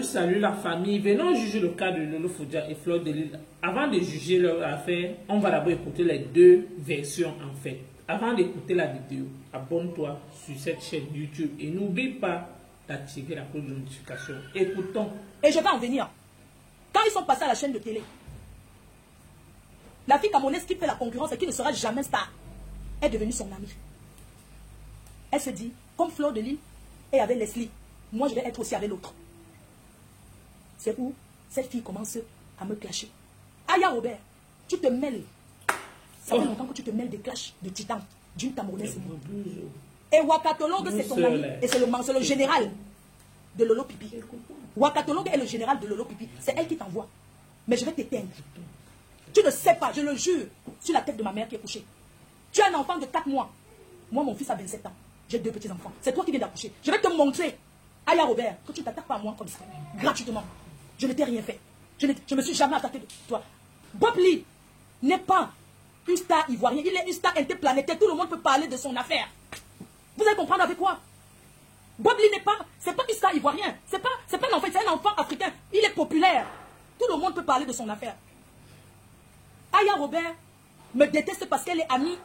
Salut la famille. Venons juger le cas de Lolo Fodja et Fleur de Lys. Avant de juger leur affaire, on va d'abord écouter les deux versions en fait. Avant d'écouter la vidéo, abonne-toi sur cette chaîne YouTube et n'oublie pas d'activer la cloche de notification. Écoutons. Et je vais en venir. Quand ils sont passés à la chaîne de télé, la fille camerounaise qui fait la concurrence et qui ne sera jamais star est devenue son amie. Elle se dit, comme Fleur de Lys et avec Leslie, moi je vais être aussi avec l'autre. C'est où cette fille commence à me clasher. Aya Robert, tu te mêles. Ça fait longtemps que tu te mêles des clashs de titans d'une Camerounaise. Et Wakatolong, c'est ton ami. Et c'est le général de Lolo Pipi. Wakatolong est le général de Lolo Pipi. C'est elle qui t'envoie. Mais je vais t'éteindre. Tu ne sais pas, je le jure, sur la tête de ma mère qui est couchée. Tu as un enfant de 4 mois. Moi, mon fils a 27 ans. J'ai 2 petits-enfants. C'est toi qui viens d'accoucher. Je vais te montrer, Aya Robert, que tu ne t'attaques pas à moi comme ça. Gratuitement. Je ne t'ai rien fait. Je ne me suis jamais attaqué de toi. Bob Lee n'est pas une star ivoirienne. Il est une star interplanétaire. Tout le monde peut parler de son affaire. Vous allez comprendre avec quoi? Bob Lee n'est pas, c'est pas une star ivoirienne. C'est pas un enfant, c'est un enfant africain. Il est populaire. Tout le monde peut parler de son affaire. Aya Robert me déteste parce qu'elle est amie.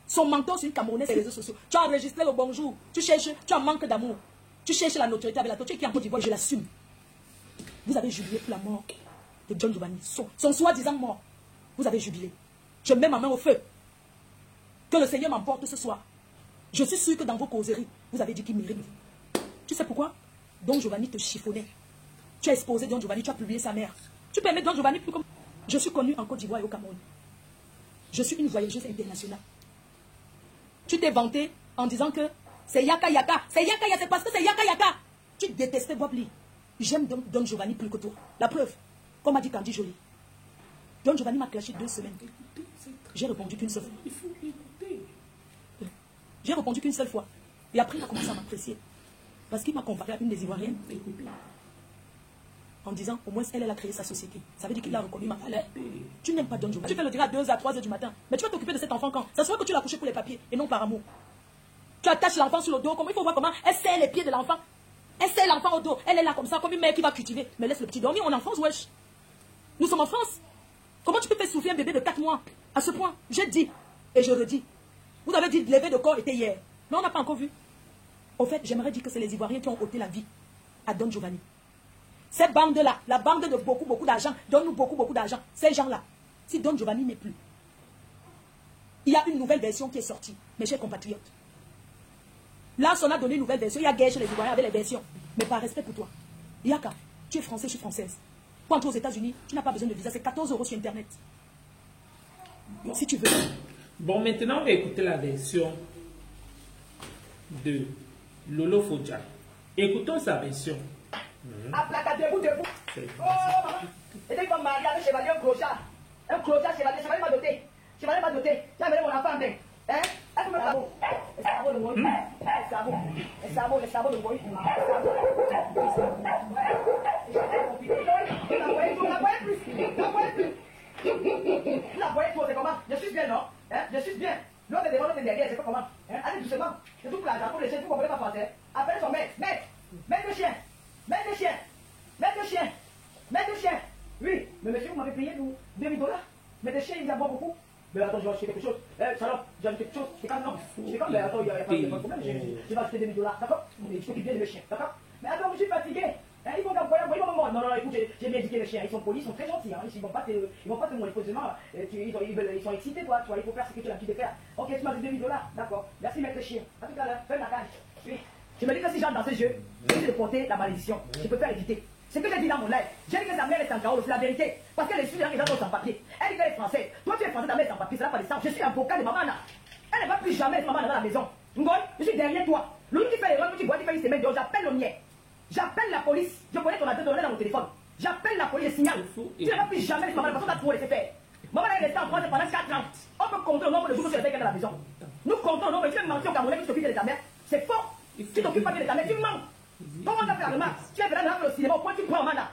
Son mentor sur une Camerounaise sur les réseaux sociaux. Tu as enregistré le bonjour. Tu cherches, tu as manque d'amour. Tu cherches la notoriété avec la notoriété qui est en Côte d'Ivoire. Je l'assume. Vous avez jubilé pour la mort de John Giovanni. Son soi-disant mort. Vous avez jubilé. Je mets ma main au feu. Que le Seigneur m'emporte ce soir. Je suis sûr que dans vos causeries, vous avez dit qu'il mérite. Tu sais pourquoi? Don Giovanni te chiffonnait. Tu as exposé Don Giovanni, tu as publié sa mère. Tu peux aimer Don Giovanni plus comme... Je suis connue en Côte d'Ivoire et au Cameroun. Je suis une voyageuse internationale. Tu t'es vanté en disant que c'est Yaka Yaka. C'est Yaka Yaka, c'est parce que c'est Yaka Yaka. Tu détestais Bob Lee. J'aime Don Giovanni plus que toi. La preuve, comme a dit Candy Jolie. Don Giovanni m'a clashé 2 semaines. J'ai répondu qu'une seule fois. Il faut écouter. J'ai répondu qu'une seule fois. Et après, il a commencé à m'apprécier. Parce qu'il m'a comparé à une des Ivoiriennes. En disant, au moins, elle a créé sa société. Ça veut dire qu'il a reconnu ma valeur. Tu n'aimes pas Don Giovanni. Tu fais le dire à 2h, à 3h du matin. Mais tu vas t'occuper de cet enfant quand? Ça se voit que tu l'as couché pour les papiers et non par amour. Tu attaches l'enfant sur le dos. Comme il faut voir comment elle serre les pieds de l'enfant. Elle serre l'enfant au dos. Elle est là comme ça, comme une mère qui va cultiver. Mais laisse le petit dormir. On est en France, wesh. Nous sommes en France. Comment tu peux faire souffrir un bébé de 4 mois? À ce point, j'ai dit et je redis. Vous avez dit lever de corps était hier. Mais on n'a pas encore vu. Au fait, j'aimerais dire que c'est les Ivoiriens qui ont ôté la vie à Don Giovanni. Cette bande-là, la bande de beaucoup d'argent, donne-nous beaucoup d'argent. Ces gens-là, si Don Giovanni n'est plus, il y a une nouvelle version qui est sortie, mes chers compatriotes. Là, on a donné une nouvelle version. Il y a guerre chez les Ivoiriens avec les versions. Mais par respect pour toi. Yaka, tu es français, je suis française. Pour entrer aux États-Unis, tu n'as pas besoin de visa. C'est 14 € sur Internet. Bon. Si tu veux. Bon, maintenant, on va écouter la version de Lolo Fodja. Écoutons sa version. Debout. Oh, et dès qu'on m'a marié avec chevalier, un clochard. Un clochard, chevalier m'a doté. Chevalier m'a doté. J'ai amené mon enfant avec. Hein? Est-ce que le sabot? Le sabot de Moïse. Le sabot de Moïse. La voyez trop, c'est comment? Je suis bien, non? Hein? Je suis bien. L'autre est devant, l'autre est derrière, c'est pas comment? Hein? Allez doucement. C'est tout l'argent pour les chiens, vous comprenez pas français? Appelez son maître. Maître de chien. Maître de chien. Maître de chien. Maître de chien. Oui, mais monsieur, vous m'avez payé nous 2000 $. Mais des chiens, ils en boivent beaucoup. Mais attends, je vais acheter quelque chose. Salope, j'ai acheté quelque chose. C'est comme non. C'est comme, mais attends, il n'y a pas de problème. Je vais acheter 2000 $. D'accord? Il faut qu'il vienne le chien. D'accord? Mais attends, je suis fatigué. Hein, ils vont m'envoyer mon moment. Non, écoute, j'ai bien éduqué les chiens. Ils sont polis, ils sont très gentils. Hein. Ils vont pas te montrer posément. Ils sont excités, toi. Tu vois, il faut faire ce que tu as l'habitude de faire. Ok, tu m'as dit 2000 $. D'accord. Merci, maître chien. À tout à l'heure. Fais la cage. Oui. Je me dis que si j'entre dans ce jeu, je vais de porter la malédiction. Je peux faire éviter. C'est ce que j'ai dit dans mon live. J'ai dit que sa mère est en chaos, c'est la vérité. Parce qu'elle est sûre qu'ils sont sans papier. Elle dit qu'elle est française. Toi, tu es français, ta mère est sans papier, ça n'a pas de sens. Je suis avocat de maman. Elle ne va plus jamais être maman dans la maison. Ngol, je suis derrière toi. L'autre qui fait l'erreur, l'autre qui boit, qui fait une semaine, j'appelle le mien. J'appelle la police. Je connais ton adresse, dans mon téléphone. J'appelle la police, je signale. Tu ne vas plus jamais être maman, parce qu'on a trop laissé faire. Maman est restée en France pendant 4 ans. On peut compter le nombre de jours que tu as fait dans la maison. Nous comptons le nombre. Tu veux mentir au Camerounais qui s'occupe de ta mère. C'est faux. Tu t'occupes pas de ta mère, tu mens. Comment on a fait la remarque? Tu es vraiment dans le cinéma, au point tu prends Mana.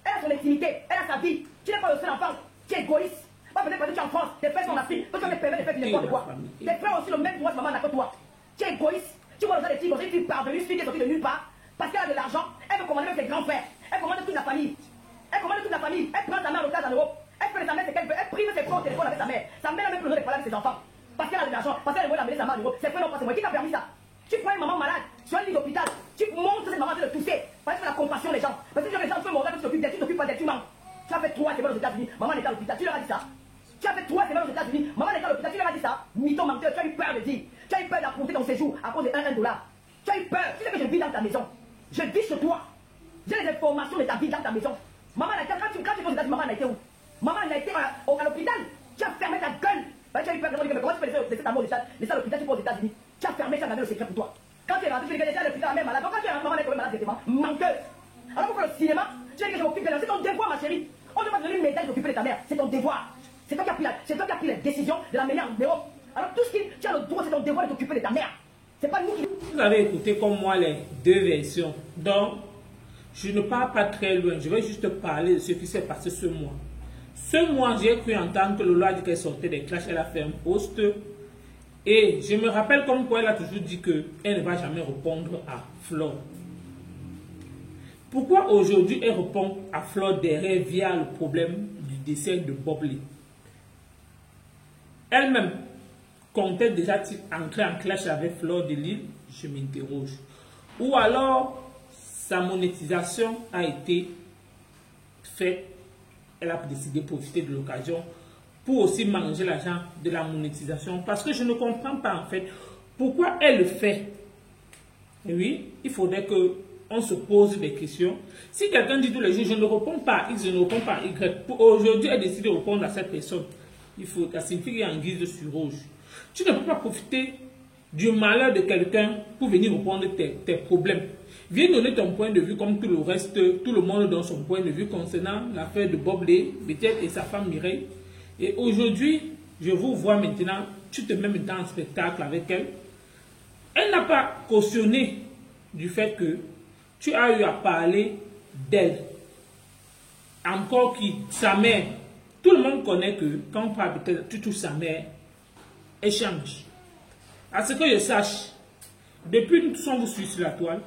Elle a son intimité, elle a sa vie. Tu n'es pas le seul enfant. Tu es égoïste. Pas peut-être parce que tu es en France, tes frères sont en Afrique. Toi, tu me permets de faire n'importe quoi. Tes frères ont aussi le même droit de maman que toi. Tu es égoïste. Tu vois dans les filles, une fille parvenue, une fille qui est sortie de nulle part. Parce qu'elle a de l'argent, elle veut commander avec ses grands frères. des enfants. Parce qu'elle a de l'argent, parce qu'elle veut amener sa main en euros. C'est vraiment pas c'est moi qui t'a permis ça. Tu prends une maman malade sur un lit d'hôpital, tu montres cette maman en train de tousser. Parce que la compassion des gens. Parce que les gens font tu t'occupes d'elle, tu t'occupes pas d'elle, tu mens. Tu as fait 3 semaines aux États-Unis, maman est à l'hôpital, tu leur as dit ça. Tu as fait 3 semaines aux États-Unis, maman est à l'hôpital, tu leur as dit ça. Mytho menteur, tu as eu peur de dire. Tu as eu peur d'affronter ton séjour à cause de 1 dollar. Tu as eu peur. Tu sais que je vis dans ta maison. Je vis chez toi. J'ai les informations de ta vie dans ta maison. Maman a été, quand tu es aux États-Unis, maman a été où? Maman a été à l'hôpital. Tu as fermé ta gueule. Tu as eu peur de dire, mais comment tu peux laisser cet amour, laisser à l'hôpital, tu vas aux États-Unis. Tu as fermé, tu as gardé le secret pour toi. Quand tu es rentré, tu es laissé à l'hôpital, la même malade. Donc quand tu es rentré, maman est tombée malade directement. Menteuse. Alors pourquoi le cinéma? Tu as dit que je m'occupe de elle. C'est ton devoir, ma chérie. On ne va pas te donner une médaille d'occuper de ta mère. C'est ton devoir. C'est toi qui as pris les décisions de la mener en Europe. Alors tout ce qui, tu as le droit, c'est ton devoir de t'occuper de ta mère. C'est pas nous qui... Vous avez écouté comme moi les deux versions. Donc, je ne pars pas très loin. Je vais juste parler de ce qui s'est passé ce mois. Ce mois, j'ai cru entendre que Lolo a dit qu'elle sortait des clashs. Elle a fait un post. Et je me rappelle comme quoi elle a toujours dit qu'elle ne va jamais répondre à Flore. Pourquoi aujourd'hui elle répond à Flore derrière via le problème du décès de Bob Lee? Elle-même comptait déjà entrer en clash avec Fleur de Lille, je m'interroge. Ou alors, sa monétisation a été faite, elle a décidé de profiter de l'occasion pour aussi manger l'argent de la monétisation. Parce que je ne comprends pas en fait pourquoi elle le fait. Et oui, il faudrait qu'on se pose des questions. Si quelqu'un dit tous les jours, je ne réponds pas à X, je ne réponds pas à Y, aujourd'hui elle décide de répondre à cette personne. Ça signifie qu'il y a un guise sur rouge. Tu ne peux pas profiter du malheur de quelqu'un pour venir répondre tes problèmes. Viens donner ton point de vue comme tout le reste, tout le monde donne son point de vue concernant l'affaire de Bob Lee, peut-être et sa femme Mireille. Et aujourd'hui, je vous vois maintenant, tu te mets maintenant en spectacle avec elle. Elle n'a pas cautionné du fait que tu as eu à parler d'elle. Encore qui, sa mère. Tout le monde connaît que quand on parle peut-être, tu touches sa mère, elle change. À ce que je sache, depuis que nous sommes vous suivre sur la toile,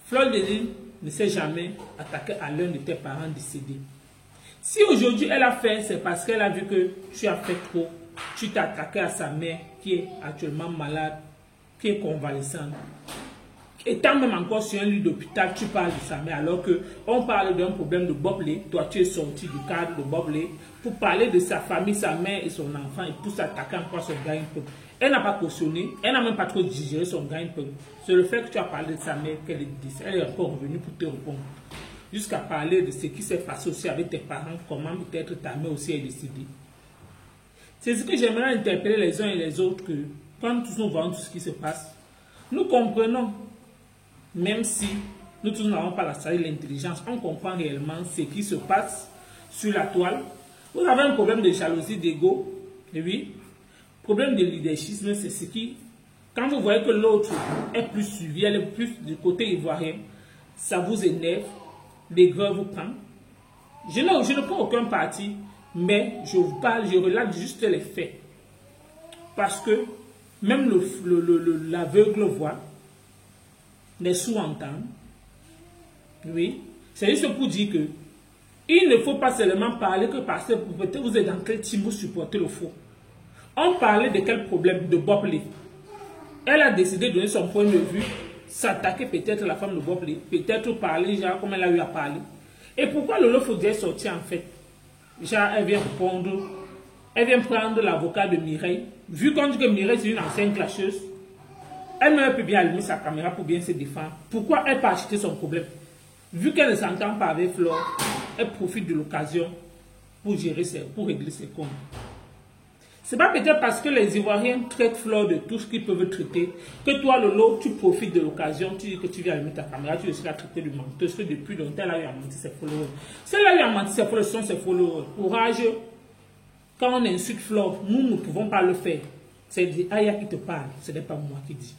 Fleur de Lille ne s'est jamais attaquée à l'un de tes parents décédés. Si aujourd'hui elle a fait, c'est parce qu'elle a vu que tu as fait trop. Tu t'es attaqué à sa mère qui est actuellement malade, qui est convalescente. Étant même encore sur un lit d'hôpital, tu parles de sa mère alors qu'on parle d'un problème de Bob Lee. Toi, tu es sorti du cadre de Bob Lee pour parler de sa famille, sa mère et son enfant et pour s'attaquer encore à son gagne-pain. Elle n'a pas cautionné, elle n'a même pas trop digéré son gagne-pain. C'est le fait que tu as parlé de sa mère qu'elle est décédée. Elle est encore revenue pour te répondre. Jusqu'à parler de ce qui s'est passé aussi avec tes parents, comment peut-être ta mère aussi est décédée. C'est ce que j'aimerais interpeller les uns et les autres, que quand nous voyons tout ce qui se passe, nous comprenons. Même si nous tous n'avons pas la salle de l'intelligence, on comprend réellement ce qui se passe sur la toile. Vous avez un problème de jalousie, d'ego, oui. Problème de leadership, c'est ce qui, quand vous voyez que l'autre est plus suivi, elle est plus du côté ivoirien, ça vous énerve, l'aigreur vous prend. Je ne prends aucun parti, mais je vous parle, je relate juste les faits. Parce que même l'aveugle voit. Les sous-entendent. Oui. C'est juste pour dire que il ne faut pas seulement parler que parce que peut-être vous êtes dans quel team vous supportez le faux. On parlait de quel problème? De Bob Lee. Elle a décidé de donner son point de vue, s'attaquer peut-être à la femme de Bob Lee, peut-être parler genre comme elle a eu à parler. Et pourquoi Lolo faudrait sortir en fait? Genre elle vient répondre, elle vient prendre l'avocat de Mireille. Vu qu'on dit que Mireille c'est une ancienne clasheuse, elle-même peut bien allumer sa caméra pour bien se défendre. Pourquoi elle peut acheter son problème? Vu qu'elle ne s'entend pas avec Flore, elle profite de l'occasion pour régler ses comptes. C'est pas peut-être parce que les Ivoiriens traitent Flore de tout ce qu'ils peuvent traiter que toi, Lolo, tu profites de l'occasion, tu dis que tu viens allumer ta caméra, tu seras traité de menteuse, que depuis longtemps, elle a eu à mentir ses followers. Si elle a eu à mentir ses followers, ce sont ses followers. Courage, quand on insulte Flore, nous ne pouvons pas le faire. C'est Aya qui te parle, ce n'est pas moi qui dis.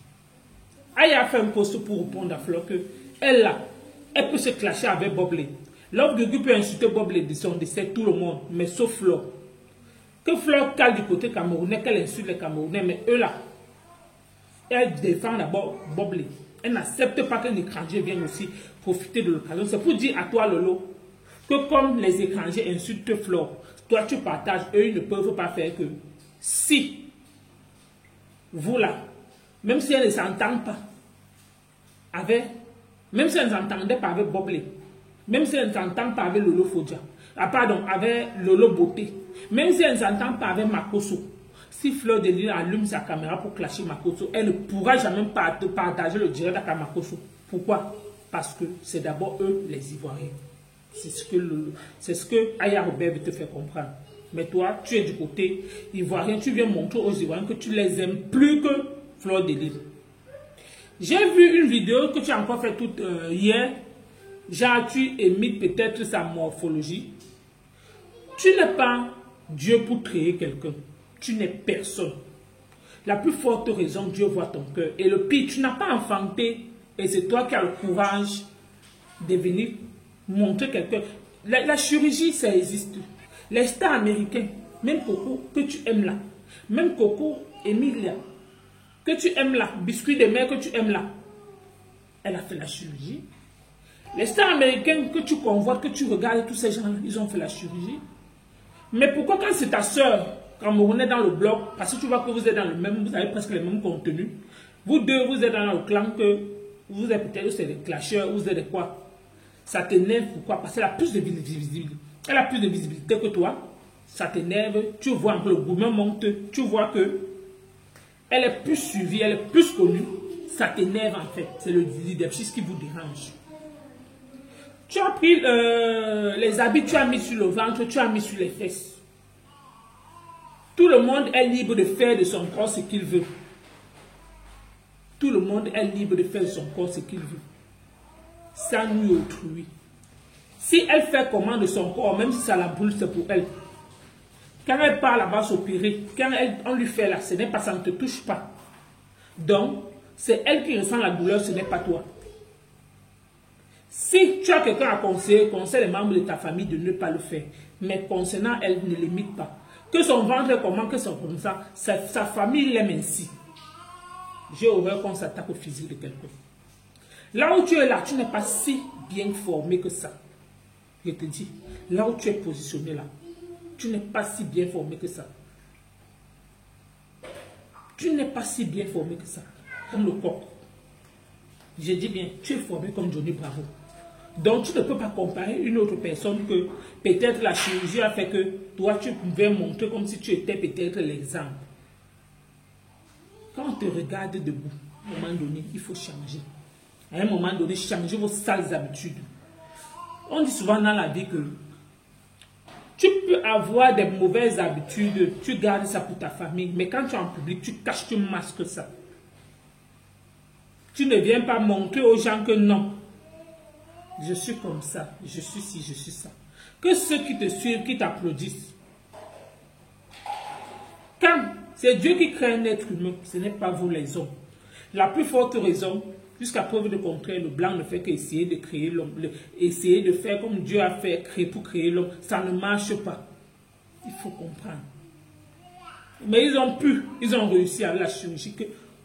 Aya a fait un post pour répondre à Flore que elle peut se clasher avec Bob Lee. L'homme de Guy peut insulter Bob Lee de son décès, tout le monde, mais sauf Flore. Que Flore cale du côté camerounais, qu'elle insulte les Camerounais, mais eux là, elle défend d'abord Bob Lee. Elle n'accepte pas qu'un étranger vienne aussi profiter de l'occasion. C'est pour dire à toi, Lolo, que comme les étrangers insultent Flore, toi tu partages, eux ils ne peuvent pas faire que si vous là, même si elle ne s'entend pas avec, même si elle ne s'entendait pas avec Bobley, même si elle ne s'entend pas avec Lolo Fodja, pardon, avec Lolo Beauté, même si elle ne s'entend pas avec Makosso, si Fleur de Lys allume sa caméra pour clasher Makosso, elle ne pourra jamais partager le direct avec Makosso. Pourquoi? Parce que c'est d'abord eux les Ivoiriens. C'est ce que Aya Robert veut te faire comprendre. Mais toi, tu es du côté ivoirien, tu viens montrer aux Ivoiriens que tu les aimes plus que Fleur de Lys. J'ai vu une vidéo que tu as encore fait toute hier. Genre, tu imites peut-être sa morphologie. Tu n'es pas Dieu pour créer quelqu'un. Tu n'es personne. La plus forte raison, Dieu voit ton cœur. Et le pire, tu n'as pas enfanté. Et c'est toi qui as le courage de venir montrer quelqu'un. La chirurgie, ça existe. Les stars américains, même Coco, que tu aimes là. Même Coco, Emilia, que tu aimes là. Biscuit de mer que tu aimes là. Elle a fait la chirurgie. Les stars américaines que tu convoites, que tu regardes, tous ces gens-là, ils ont fait la chirurgie. Mais pourquoi quand c'est ta soeur, quand on est dans le blog, parce que tu vois que vous êtes dans le même, vous avez presque les mêmes contenus, vous deux, vous êtes dans le clan que vous êtes peut-être des clasheurs, vous êtes de quoi? Ça t'énerve, pourquoi? Parce qu'elle a plus de visibilité. Elle a plus de visibilité que toi. Ça t'énerve, tu vois un peu le gourmand monte, tu vois que elle est plus suivie, elle est plus connue. Ça t'énerve en fait. C'est le leadership qui vous dérange. Tu as pris les habits, tu as mis sur le ventre, tu as mis sur les fesses. Tout le monde est libre de faire de son corps ce qu'il veut. Tout le monde est libre de faire de son corps ce qu'il veut. Sans nuire autrui. Si elle fait comment de son corps, même si ça la brûle, c'est pour elle. Quand elle part là-bas s'opérer, quand on lui fait là, ce n'est pas, ça ne te touche pas. Donc, c'est elle qui ressent la douleur, ce n'est pas toi. Si tu as quelqu'un à conseiller, conseille les membres de ta famille de ne pas le faire. Mais concernant elle, ne l'imite pas. Que son ventre est comment, que son comme ça, sa famille l'aime ainsi. J'ai horreur qu'on s'attaque au physique de quelqu'un. Là où tu es là, tu n'es pas si bien formé que ça. Je te dis, là où tu es positionné là, tu n'es pas si bien formé que ça. Tu n'es pas si bien formé que ça. Comme le coq. Je dis bien, tu es formé comme Johnny Bravo. Donc tu ne peux pas comparer une autre personne que peut-être la chirurgie a fait que toi tu pouvais montrer comme si tu étais peut-être l'exemple. Quand on te regarde debout, à un moment donné, il faut changer. À un moment donné, changez vos sales habitudes. On dit souvent dans la vie que tu peux avoir des mauvaises habitudes, tu gardes ça pour ta famille, mais quand tu es en public, tu caches, tu masques ça. Tu ne viens pas montrer aux gens que non, je suis comme ça, je suis ci, je suis ça. Que ceux qui te suivent, qui t'applaudissent. Quand c'est Dieu qui crée un être humain, ce n'est pas vous les hommes. La plus forte raison, jusqu'à preuve de contraire, le blanc ne fait qu'essayer de créer l'homme, essayer de faire comme Dieu a fait créer pour créer l'homme, ça ne marche pas. Il faut comprendre. Mais ils ont réussi à la chirurgie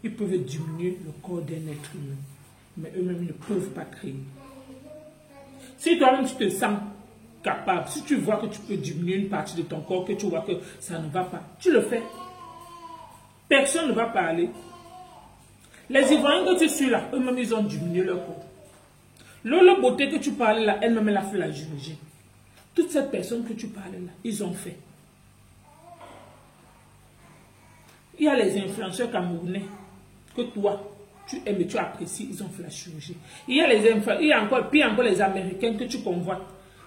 qu'ils peuvent diminuer le corps d'un être humain. Mais eux-mêmes ne peuvent pas créer. Si toi-même tu te sens capable, si tu vois que tu peux diminuer une partie de ton corps, que tu vois que ça ne va pas, tu le fais. Personne ne va parler. Les Ivoiriens que tu suis là, eux-mêmes ils ont diminué leur corps. Lolo Beauté que tu parlais là, elle-même elle a fait la chirurgie. Toutes ces personnes que tu parlais là, ils ont fait. Il y a les influenceurs camerounais que toi, tu aimes et tu apprécies, ils ont fait la chirurgie. Il y a encore les Américains que tu convoites,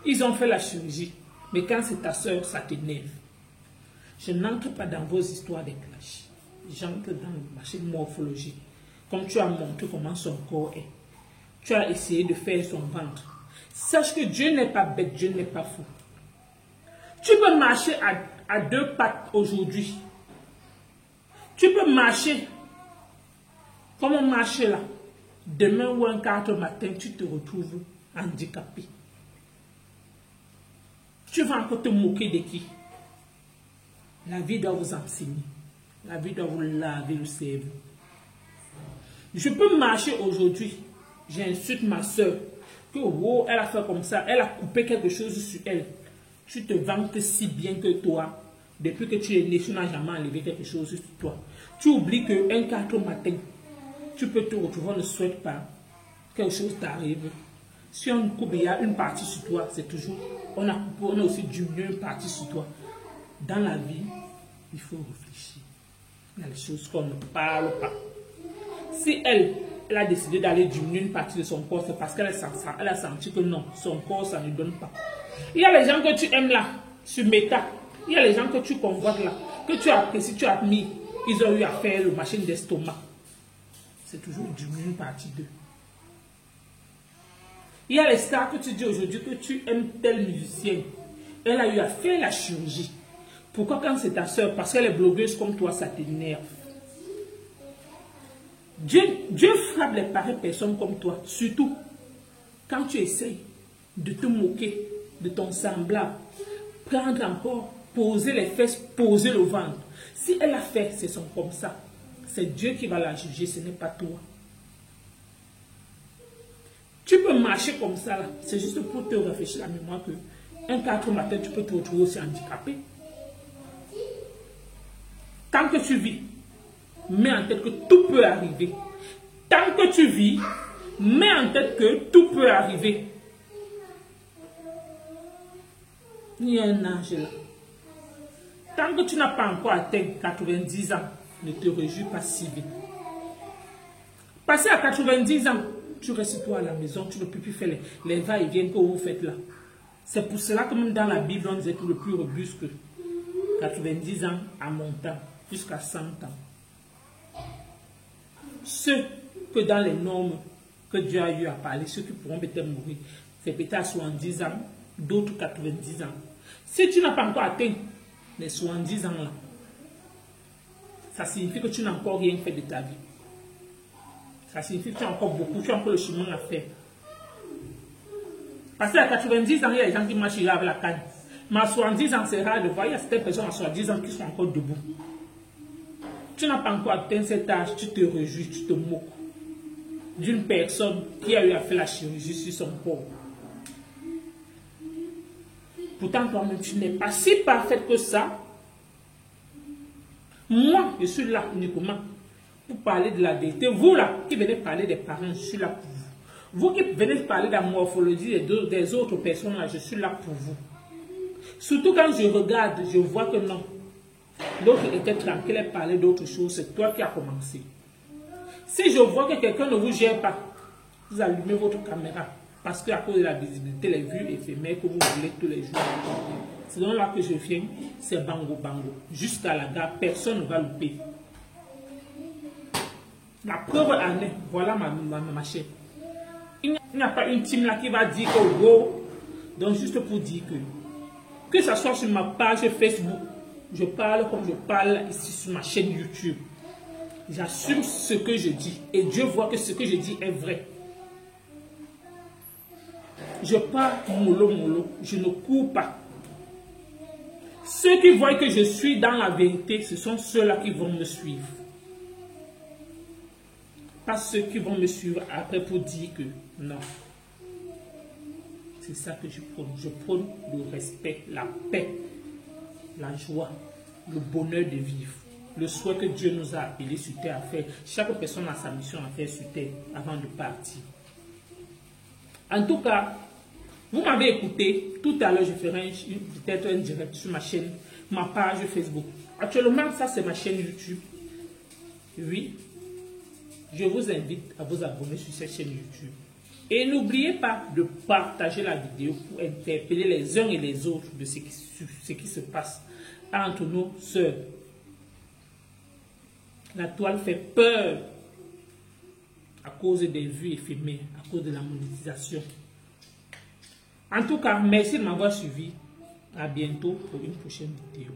ils ont fait la chirurgie. Mais quand c'est ta soeur, ça t'énerve. Je n'entre pas dans vos histoires de clash. J'entre dans le marché de morphologie. Comme tu as montré comment son corps est. Tu as essayé de faire son ventre. Sache que Dieu n'est pas bête, Dieu n'est pas fou. Tu peux marcher à deux pattes aujourd'hui. Tu peux marcher comme on marche là. Demain ou un 4 matin, tu te retrouves handicapé. Tu vas encore te moquer de qui? La vie doit vous enseigner. La vie doit vous laver le cerveau. Je peux marcher aujourd'hui. J'insulte ma soeur. Que oh, elle a fait comme ça. Elle a coupé quelque chose sur elle. Tu te vantes si bien que toi. Depuis que tu es né, tu n'as jamais enlevé quelque chose sur toi. Tu oublies qu'un 4 matin, tu peux te retrouver, on ne souhaite pas, quelque chose t'arrive. Si on coupe, il y a une partie sur toi, c'est toujours, on a aussi diminué une partie sur toi. Dans la vie, il faut réfléchir. Il y a des choses qu'on ne parle pas. Si elle a décidé d'aller diminuer une partie de son corps, c'est parce qu'elle a senti que non, son corps, ça ne donne pas. Il y a les gens que tu aimes là, sur Meta. Il y a les gens que tu convoites là, que tu apprécies, tu admires. Ils ont eu à faire le machine d'estomac. C'est toujours diminuer une partie d'eux. Il y a les stars que tu dis aujourd'hui que tu aimes tel musicien. Elle a eu à faire la chirurgie. Pourquoi quand c'est ta soeur? Parce qu'elle est blogueuse comme toi, ça t'énerve. Dieu frappe les pareilles personnes comme toi. Surtout quand tu essayes de te moquer de ton semblable. Prendre encore, poser les fesses, poser le ventre. Si elle a fait, c'est son comme ça. C'est Dieu qui va la juger, ce n'est pas toi. Tu peux marcher comme ça, là. C'est juste pour te réfléchir la mémoire que un 4 matin, tu peux te retrouver aussi handicapé. Tant que tu vis, mets en tête que tout peut arriver. Tant que tu vis, mets en tête que tout peut arriver. Il y a un ange là. Tant que tu n'as pas encore atteint 90 ans, ne te réjouis pas si vite. Passé à 90 ans, tu restes toi à la maison, tu ne peux plus faire les va-et-vient que vous faites là. C'est pour cela que même dans la Bible, on disait que le plus robuste que 90 ans à montant, jusqu'à 100 ans. Ceux que dans les normes que Dieu a eu à parler, ceux qui pourront peut-être mourir, c'est peut-être à 70 ans, d'autres 90 ans. Si tu n'as pas encore atteint les 70 ans là, ça signifie que tu n'as encore rien fait de ta vie. Ça signifie que tu as encore beaucoup, tu as encore le chemin à faire. Parce qu'à 90 ans, il y a des gens qui marchent avec la canne. Mais à 70 ans, c'est rare de voir, il y a certaines personnes à 70 ans qui sont encore debout. Tu n'as pas encore atteint cet âge, tu te réjouis, tu te moques d'une personne qui a eu à faire la chirurgie sur son corps. Pourtant, toi-même, tu n'es pas si parfaite que ça. Moi, je suis là uniquement pour parler de la vérité. Vous, là, qui venez parler des parents, je suis là pour vous. Vous qui venez parler de la morphologie des autres personnes, là, je suis là pour vous. Surtout quand je regarde, je vois que non. L'autre était tranquille, elle parlait d'autre chose. C'est toi qui as commencé. Si je vois que quelqu'un ne vous gère pas, vous allumez votre caméra. Parce qu'à cause de la visibilité, les vues éphémères que vous voulez tous les jours. C'est donc là que je viens, c'est bango bango. Jusqu'à la gare, personne ne va louper. La preuve en est, voilà ma chaîne. Il n'y a pas une team là qui va dire que wow. Donc juste pour dire que ce soit sur ma page Facebook, je parle comme je parle ici sur ma chaîne YouTube. J'assume ce que je dis. Et Dieu voit que ce que je dis est vrai. Je parle mollo mollo. Je ne cours pas. Ceux qui voient que je suis dans la vérité, ce sont ceux-là qui vont me suivre. Pas ceux qui vont me suivre après pour dire que non. C'est ça que je prône. Je prône le respect, la paix, la joie, le bonheur de vivre. Le souhait que Dieu nous a appelés sur terre à faire. Chaque personne a sa mission à faire sur terre avant de partir. En tout cas, vous m'avez écouté. Tout à l'heure, je ferai peut-être un direct sur ma chaîne, ma page Facebook. Actuellement, ça c'est ma chaîne YouTube. Oui. Je vous invite à vous abonner sur cette chaîne YouTube. Et n'oubliez pas de partager la vidéo pour interpeller les uns et les autres de ce qui se passe entre nos sœurs. La toile fait peur à cause des vues éphémères, à cause de la monétisation. En tout cas, merci de m'avoir suivi. À bientôt pour une prochaine vidéo.